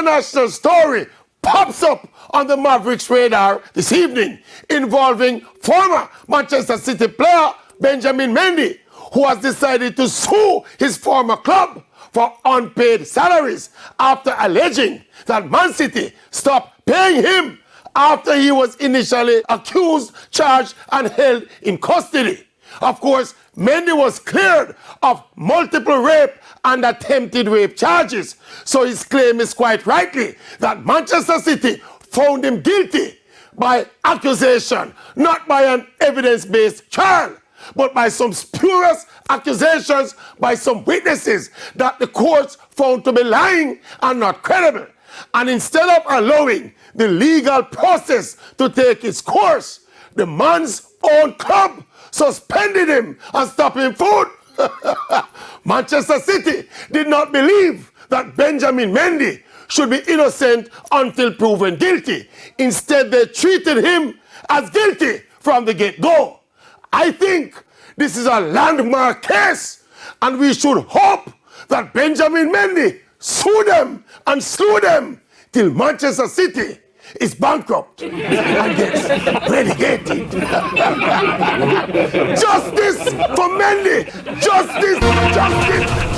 international story pops up on the Mavericks radar this evening involving former Manchester City player Benjamin Mendy, who has decided to sue his former club for unpaid salaries after alleging that Man City stopped paying him after he was initially accused, charged, and held in custody. Of course, Mendy was cleared of multiple rape and attempted rape charges, so his claim is quite rightly that Manchester City found him guilty by accusation, not by an evidence-based trial, but by some spurious accusations by some witnesses that the courts found to be lying and not credible. And instead of allowing the legal process to take its course, the man's own club suspended him and stopped him food. Manchester City did not believe that Benjamin Mendy should be innocent until proven guilty. Instead, they treated him as guilty from the get-go. I think this is a landmark case, and we should hope that Benjamin Mendy sue them and slew them till Manchester City is bankrupt and gets relegated. Justice for Mendy! Justice! Justice!